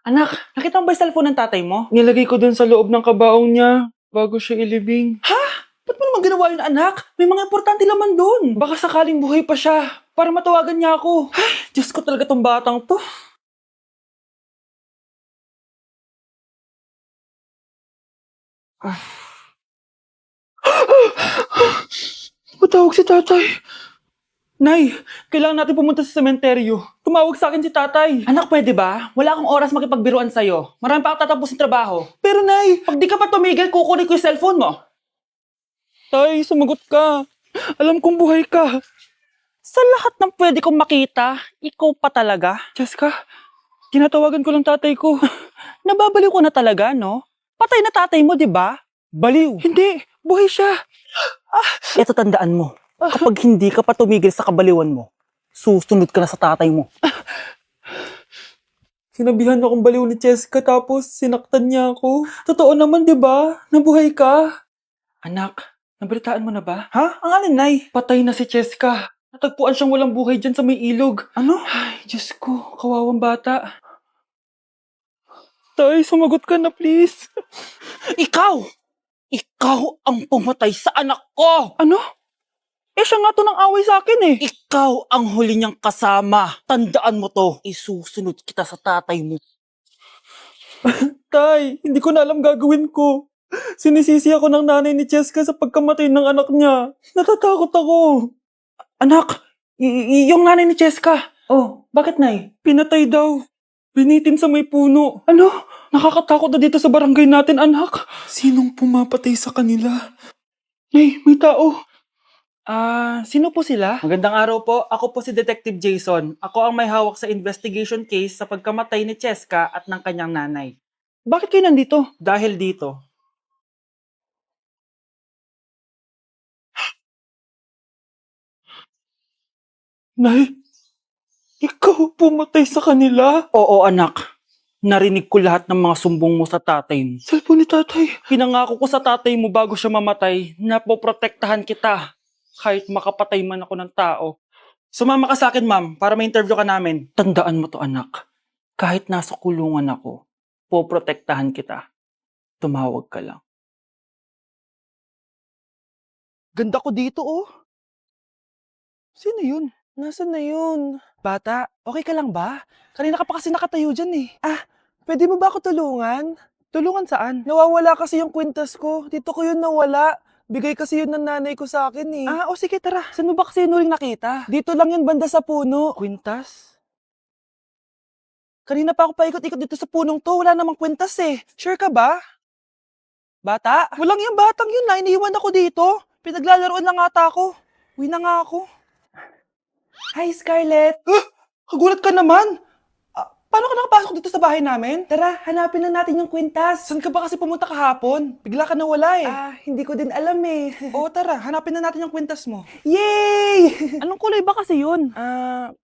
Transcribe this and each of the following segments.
Anak, nakita mo ba yung cellphone ng tatay mo? Nilagay ko dun sa loob ng kabaong niya bago siya ilibing. Ba't mo naman ginawa yun, anak? May mga importante laman doon. Baka sakaling buhay pa siya para matawagan niya ako. Ay, Diyos ko talaga tong batang to. Matawag si tatay. Nay, kailangan natin pumunta sa sementeryo. Tumawag sa akin si tatay. Anak, pwede ba? Wala akong oras makipagbiruan sa'yo. Marami pa akong tatapusin trabaho. Pero nay, Pag di ka pa tumigil, kukunin ko yung cellphone mo. tay, sumagot ka. Alam kong buhay ka. Sa lahat ng pwede kong makita, ikaw pa talaga. Jessica, tinatawagan ko lang tatay ko. Nababaliw ko na talaga, no? Patay na tatay mo, di ba? Baliw. Hindi, buhay siya. Ito tandaan mo. Kapag hindi ka pa tumigil sa kabaliwan mo, susunod ka na sa tatay mo. Sinabihan akong baliw ni Jessica tapos sinaktan niya ako. Totoo naman, di ba? Nabuhay ka. Anak, nabalitaan mo na ba? Ha? Ang alin, nay? Patay na si Jessica. Natagpuan siyang walang buhay dyan sa may ilog. Ano? Ay, Diyos ko, kawawang bata. Tay, sumagot ka na please. Ikaw! Ikaw ang pumatay sa anak ko! Ano? Eh, siya nga to ng away sa akin eh. Ikaw ang huli niyang kasama. Tandaan mo to. Isusunod kita sa tatay mo. Tay, hindi ko na alam gagawin ko. Sinisisi ako ng nanay ni Jessica sa pagkamatay ng anak niya. Natatakot ako. Anak, yung nanay ni Cheska. Oh, Bakit, Nay? pinatay daw. Binitin sa may puno. Ano? Nakakatakot na dito sa barangay natin, anak. Sinong pumapatay sa kanila? Nay, may tao. Sino po sila? Magandang araw po. Ako po si Detective Jason. Ako ang may hawak sa investigation case sa pagkamatay ni Cheska at ng kanyang nanay. Bakit kayo nandito? Dahil dito. Nay, ikaw pumatay sa kanila? Oo, anak. Narinig ko lahat ng mga sumbong mo sa tatay mo. Cellphone ni tatay. Pinangako ko sa tatay mo bago siya mamatay na poprotektahan kita kahit makapatay man ako ng tao. Sumama ka sa akin, ma'am, para may interview ka namin. Tandaan mo to, anak. Kahit nasa kulungan ako, poprotektahan kita. Tumawag ka lang. Ganda ko dito, oh. Sino yun? Nasaan na yun? Bata, okay ka lang ba? Kanina ka pa kasi nakatayo dyan eh. Pwede mo ba ako tulungan? Tulungan saan? Nawawala kasi yung kwintas ko. Dito ko yun nawala. Bigay kasi yun ng nanay ko sa akin eh. O sige tara. Saan mo ba kasi yun uling nakita? Dito lang yun banda sa puno. Kwintas? Kanina pa ako paikot-ikot dito sa punong to. Wala namang kwintas eh. Sure ka ba? Bata? Walang yung batang yun na. Iniwan ako dito. Pinaglalaroan lang ata ako. Uwi na nga ako. Hi, Scarlett! Kagulat ka naman! Paano ka nakapasok dito sa bahay namin? Tara, hanapin na natin yung kwintas. Saan ka ba kasi pumunta kahapon? Bigla ka nawala eh. Hindi ko din alam eh. Oo, tara, hanapin na natin yung kwintas mo. Yay! Anong kulay ba kasi yun?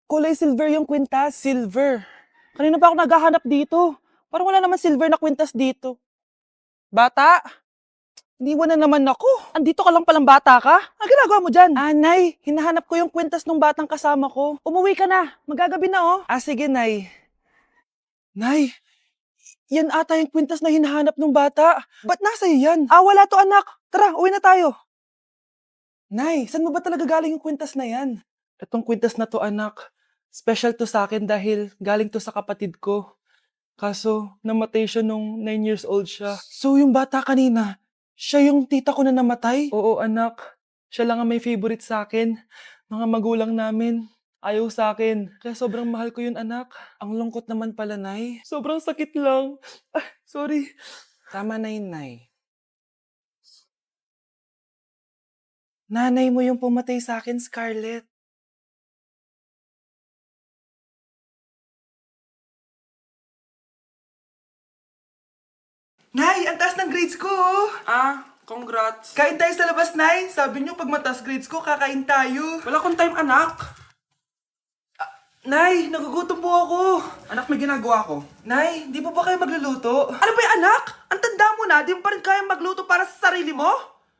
Kulay silver yung kwintas. Silver? Kanina pa ako naghahanap dito. Parang wala naman silver na kwintas dito. Bata? Iniwan na naman ako. Andito ka lang palang bata ka? Ang ginagawa mo dyan? Nay, hinahanap ko yung kwintas ng batang kasama ko. Umuwi ka na. Magagabi na oh. Sige, Nay. Nay, yan ata yung kwintas na hinahanap ng bata. Ba't nasa iyo yan? Wala to anak. Tara, uwi na tayo. Nay, saan mo ba talaga galing yung kwintas na yan? Itong kwintas na to anak, special to sa akin dahil galing to sa kapatid ko. Kaso, namatay siya nung 9 years old siya. So, yung bata kanina, siya yung tita ko na namatay? Oo, anak. Siya lang ang may favorite sa akin. Mga magulang namin. Ayaw sa akin. Kaya sobrang mahal ko yun, anak. Ang lungkot naman pala, Nay. Sobrang sakit lang. Sorry. Tama na yun, Nay. Nanay mo yung pumatay sa akin, Scarlett. Nay, ang taas ng grades ko, oh. Congrats. Kain tayo sa labas, Nay. Sabi niyo, pag mataas grades ko, kakain tayo. Wala akong time, anak. Nay, nagugutom po ako. Anak, may ginagawa ko. Nay, di po ba kayo magluluto? Ano ba yung anak? Ang tanda mo na, di mo pa rin kaya magluto para sa sarili mo?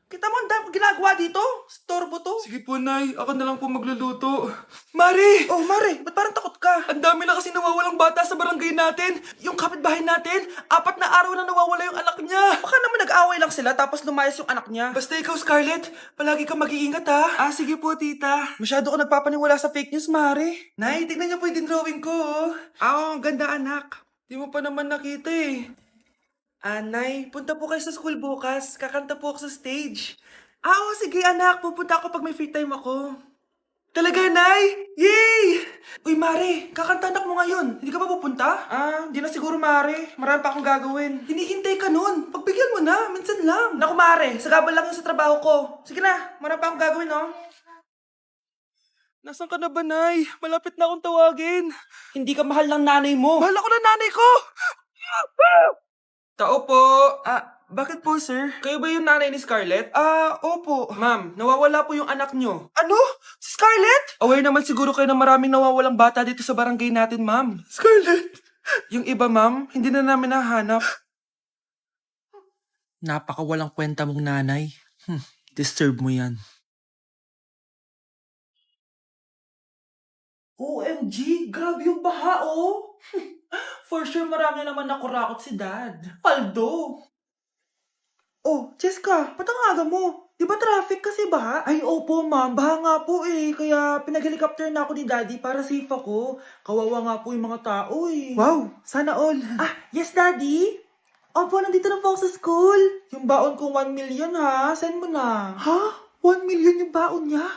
Kita mo, ang dami kong ginagawa dito. Storbo to. Sige po, Nay. Ako na lang po magluluto. Mari! Oh, Mare, ba't parang takot ka? Ang dami na kasi nawawalang bata sa barangay natin. Yung kapitbahay natin, 4 na araw na nawawala yung anak niya. Baka naman nag-away lang sila tapos lumayas yung anak niya. Basta ikaw, Scarlett, palagi kang mag-iingat ha. Sige po, tita. Masyado ka nagpapaniwala sa fake news, Mare. Nay, tignan niyo po yung drawing ko. Oh. Ang ganda, anak. Di mo pa naman nakita eh. Nay, punta po kayo sa school bukas. Kakanta po ako sa stage. Oo, sige anak. Pupunta ako pag may free time ako. Talaga, Nay? Yay! Uy, Mare, kakanta anak mo ngayon. Hindi ka ba pupunta? Hindi na siguro, Mare. Marami pa akong gagawin. Hinihintay ka nun. Pagbigyan mo na. Minsan lang. Naku, Mare. Sagabal lang yun sa trabaho ko. Sige na. Marami pa akong gagawin, no? Nasaan ka na ba, Nay? Malapit na akong tawagin. Hindi ka mahal ng nanay mo. Mahal ako ng nanay ko! Tao po! Bakit po, sir? Kayo ba yung nanay ni Scarlett? Opo. Ma'am, nawawala po yung anak nyo. Ano? Si Scarlett? Aware naman siguro kayo na maraming nawawalang bata dito sa barangay natin, ma'am. Scarlett? Yung iba, ma'am, hindi na namin nahanap. Napakawalang kwenta mong nanay. Disturb mo yan. OMG! Grabe yung baha, oh! For sure, marami naman nakurakot si Dad. Paldo! Oh, Cheska, ba't ang aga mo? Di ba traffic kasi baha? Ay, opo, ma'am. Baha nga po eh. Kaya pinag-helicopter na ako ni Daddy para safe ako. Kawawa nga po yung mga tao eh. Wow, sana all. Yes, Daddy? Opo, nandito na po ako sa school. Yung baon kong 1 million ha, send mo na. Ha? 1 million yung baon niya?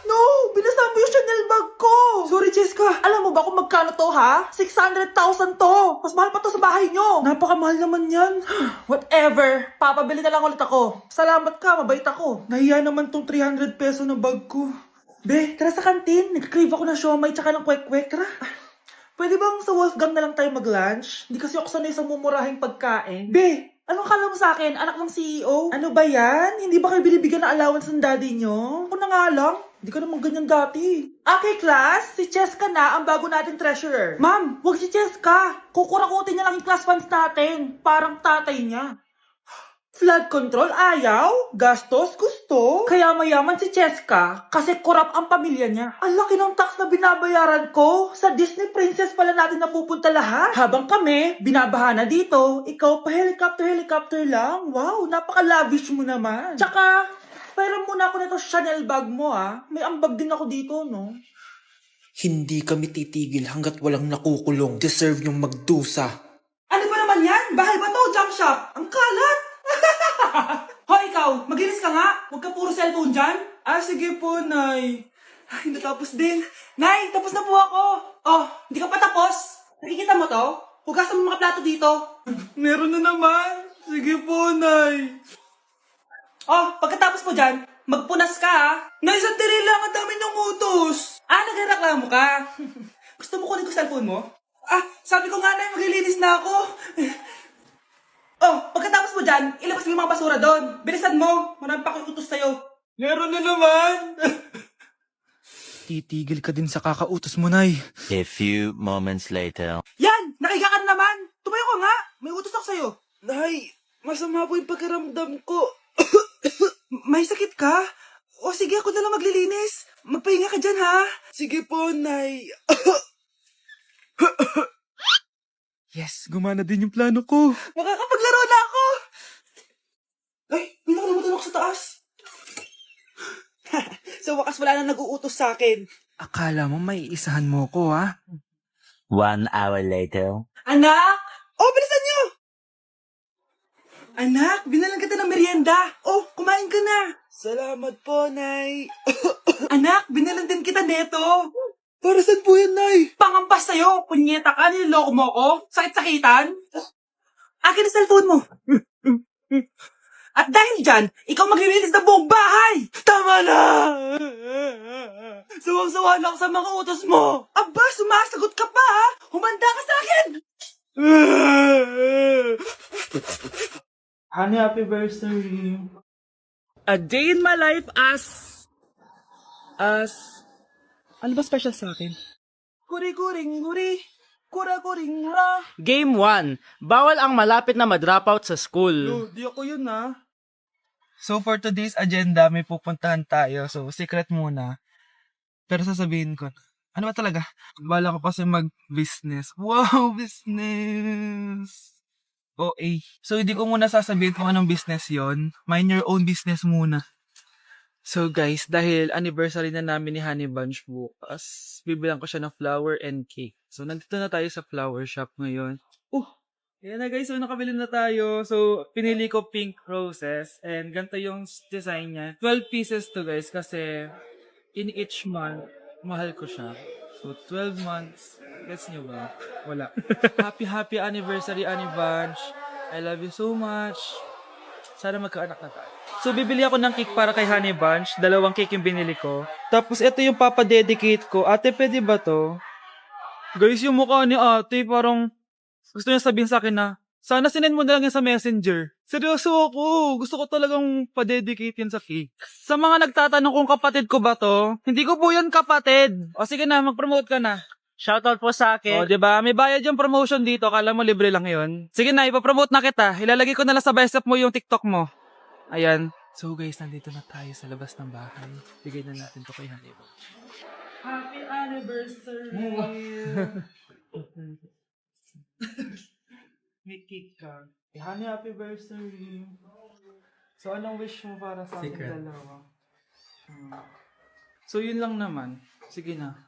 No! Binasa mo yung Chanel bag ko! Sorry, Cheska. Alam mo ba kung magkano to, ha? 600,000 to! Mas mahal pa to sa bahay nyo! Napakamahal naman yan. Whatever. Papabili na lang ulit ako. Salamat ka, mabait ako. Nahiya naman tong 300 peso na bag ko. Be, tara sa kantin. Nag-crave ako ng siomay tsaka ng kwek-kwek. Tara. Pwede bang sa Wolfgang na lang tayo mag-lunch? Hindi kasi ako sanay sa mumurahing pagkain. Be, anong kala mo sa akin? Anak ng CEO? Ano ba yan? Hindi ba kayo binibigyan ng allowance ng daddy nyo? Ako na nga lang. Hindi ka naman ganyan dati. Okay, class. Si Cheska na ang bago nating treasurer. Ma'am, wag si Cheska. Kukurakutin niya lang yung class funds natin. Parang tatay niya. Flood control, ayaw. Gastos, gusto. Kaya mayaman si Cheska kasi korap ang pamilya niya. Ang laki ng tax na binabayaran ko. Sa Disney Princess pala natin napupunta lahat. Habang kami, binabaha na dito. Ikaw pa helicopter lang. Wow, napaka-lavish mo naman. Tsaka, pera muna ako nito Chanel bag mo May ambag din ako dito, no? Hindi kami titigil hanggat walang nakukulong. Deserve yung magdusa. Ano ba naman yan? Bahay ba to? Junk shop? Ang kalat! Hoy, ikaw! Maginis ka nga! Huwag ka puro cellphone dyan! Sige po, Nay. Ay, natapos din. Nay, tapos na po ako. Oh, hindi ka pa tapos? Nakikita mo to? Hugasan mo mga plato dito. Meron na naman. Sige po, Nay. Oh, pagkatapos mo dyan, magpunas ka Nay, sandali lang. Ang dami niyong utos. Nagreklamo ka. Gusto mo kunin ko cellphone mo? Sabi ko nga na, maglilinis na ako. Oh, pagkatapos mo dyan, ilabas mo yung mga basura doon. Bilisan mo. Marami pa akong utos sa'yo. Meron na naman. Titigil ka din sa kakautos mo, Nay. A few moments later. Yan! Nakiga ka na naman! Tumayo ka nga! May utos ako sa'yo. Nay, masama po yung pakiramdam ko. May sakit ka? O sige, ako na lang maglilinis. Magpahinga ka dyan, ha? Sige po, Nay. Yes, gumana din yung plano ko. Makakapaglaro na ako! Ay, may nakalimutan ako sa taas. Sa wakas wala na nag-uutos sa akin. Akala mo may isahan mo ko, ha? 1 hour later. Anak! Oh, bilisan niyo! Anak, binalan kita ng merienda. Oh, kumain ka na. Salamat po, Nay. Anak, binalan din kita neto. Para saan po yan, Nay? Pangampas sa'yo. Punyeta ka, niloloko mo ko. Sakit-sakitan. Akin ang cellphone mo. At dahil dyan, ikaw maglilinis ng buong bahay. Tama na! Sawang-sawa na ako sa mga utos mo. Aba, sumasagot ka pa ha? Humanda ka sa akin. Honey, happy birthday. A day in my life as... Ano ba special sa akin? Kuri-kuring guri. Kura-kuring ra. Game 1. Bawal ang malapit na ma-dropout sa school. Di ako yun, ha? So, for today's agenda, may pupuntahan tayo. So, secret muna. Pero sasabihin ko, ano ba talaga? Bala ko kasi mag-business. Wow, business! OA. So, hindi ko muna sasabihin kung anong business yon. Mind your own business muna. So, guys, dahil anniversary na namin ni Honey Bunch bukas, bibilang ko siya ng flower and cake. So, nandito na tayo sa flower shop ngayon. Ayan na guys, so nakabili na tayo. So, pinili ko pink roses. And ganito yung design niya. 12 pieces to guys kasi in each month, mahal ko siya. So, 12 months. Gets niyo ba? Wala. Happy anniversary, Honey Bunch. I love you so much. Sana magkaanak na tayo. So, bibili ako ng cake para kay Honey Bunch. 2 cake yung binili ko. Tapos, ito yung papadedicate ko. Ate, pwede ba to? Guys, yung mukha ni ate, parang gusto niya sabihin sa akin na, sana sinend mo na lang yan sa messenger. Seryoso ako. Gusto ko talagang padedicate yan sa cake. Sa mga nagtatanong kung kapatid ko ba to, hindi ko po yan kapatid. O sige na, mag-promote ka na. Shoutout po sa akin. O, diba? May bayad yung promotion dito. Kala mo libre lang yun. Sige na, ipapromote na kita. Ilalagay ko na lang sa bicep mo yung TikTok mo. Ayan. So guys, nandito na tayo sa labas ng bahay. Bigay na natin to kay Honey Bunch. Happy anniversary! May cake ka. Honey, happy anniversary! So, anong wish mo para sa ating dalawa? So, yun lang naman. Sige na.